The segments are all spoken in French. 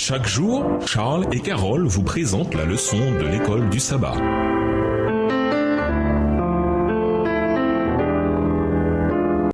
Chaque jour, Charles et Carole vous présentent la leçon de l'école du sabbat.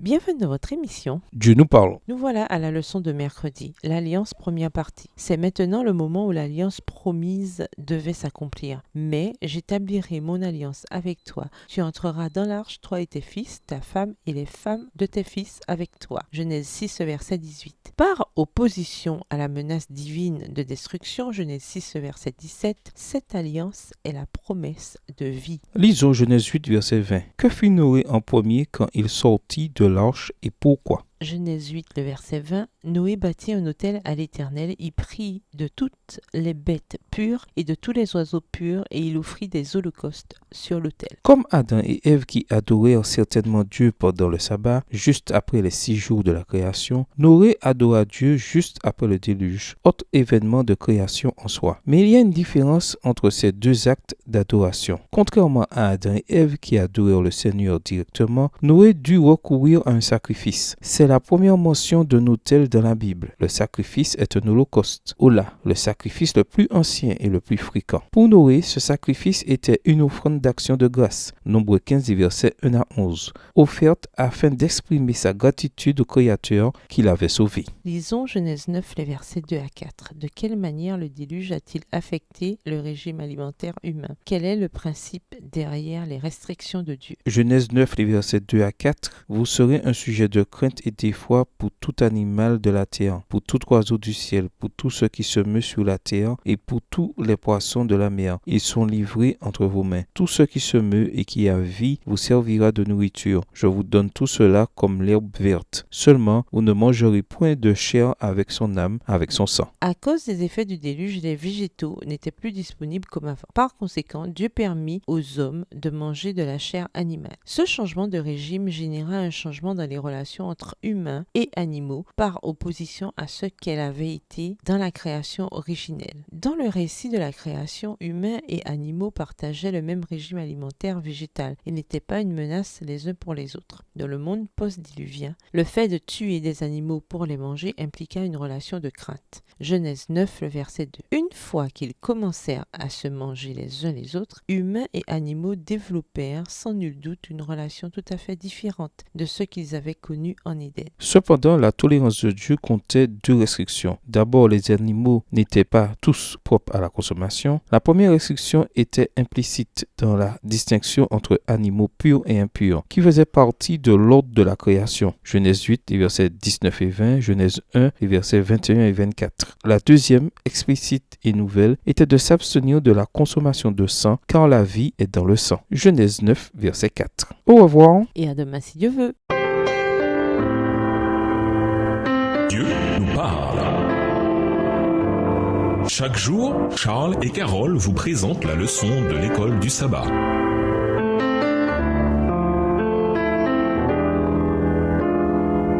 Bienvenue dans votre émission. Dieu nous parle. Nous voilà à la leçon de mercredi, l'alliance première partie. C'est maintenant le moment où l'alliance promise devait s'accomplir. Mais j'établirai mon alliance avec toi. Tu entreras dans l'arche, toi et tes fils, ta femme et les femmes de tes fils avec toi. Genèse 6, verset 18. Par opposition à la menace divine de destruction, Genèse 6, verset 17, cette alliance est la promesse de vie. Lisons Genèse 8, verset 20. Que fit Noé en premier quand il sortit de l'arche et pourquoi? Genèse 8, le verset 20, Noé bâtit un autel à l'Éternel, il prit de toutes les bêtes pures et de tous les oiseaux purs, et il offrit des holocaustes sur l'autel. Comme Adam et Ève qui adorèrent certainement Dieu pendant le sabbat, juste après les 6 jours de la création, Noé adora Dieu juste après le déluge, autre événement de création en soi. Mais il y a une différence entre ces deux actes d'adoration. Contrairement à Adam et Ève qui adorèrent le Seigneur directement, Noé dut recourir à un sacrifice. C'est la première mention d'un autel dans la Bible. Le sacrifice est un holocauste. Ola, le sacrifice le plus ancien et le plus fréquent. Pour Noé, ce sacrifice était une offrande d'action de grâce, Nombre 15, versets 1 à 11, offerte afin d'exprimer sa gratitude au Créateur qui l'avait sauvé. Lisons Genèse 9, les versets 2 à 4. De quelle manière le déluge a-t-il affecté le régime alimentaire humain? Quel est le principe derrière les restrictions de Dieu? Genèse 9, les versets 2 à 4. Vous serez un sujet de crainte et d'effroi pour tout animal de la terre, pour tout oiseau du ciel, pour tout ce qui se meut sur la terre et pour tous les poissons de la mer. Ils sont livrés entre vos mains. Tout ce qui se meut et qui a vie vous servira de nourriture. Je vous donne tout cela comme l'herbe verte. Seulement, vous ne mangerez point de chair avec son âme, avec son sang. À cause des effets du déluge, les végétaux n'étaient plus disponibles comme avant. Par conséquent, Dieu permit aux hommes de manger de la chair animale. Ce changement de régime généra un changement dans les relations entre humains et animaux par opposition à ce qu'elle avait été dans la création originelle. Dans le récit de la création, humains et animaux partageaient le même régime alimentaire végétal et n'étaient pas une menace les uns pour les autres. Dans le monde post-diluvien, le fait de tuer des animaux pour les manger impliqua une relation de crainte. Genèse 9, le verset 2. Une fois qu'ils commencèrent à se manger les uns les autres, humains et animaux développèrent sans nul doute une relation tout à fait différente de ce qu'ils avaient connu en Éden. Cependant, la tolérance de Dieu comptait 2 restrictions. D'abord, les animaux n'étaient pas tous propres à la consommation. La première restriction était implicite dans la distinction entre animaux purs et impurs, qui faisait partie de l'ordre de la création. Genèse 8, les versets 19 et 20, Genèse 1, les versets 21 et 24. La deuxième, explicite et nouvelle, était de s'abstenir de la consommation de sang, car la vie est dans le sang. Genèse 9, verset 4. Au revoir. Et à demain si Dieu veut. Dieu nous parle. Chaque jour, Charles et Carole vous présentent la leçon de l'école du sabbat.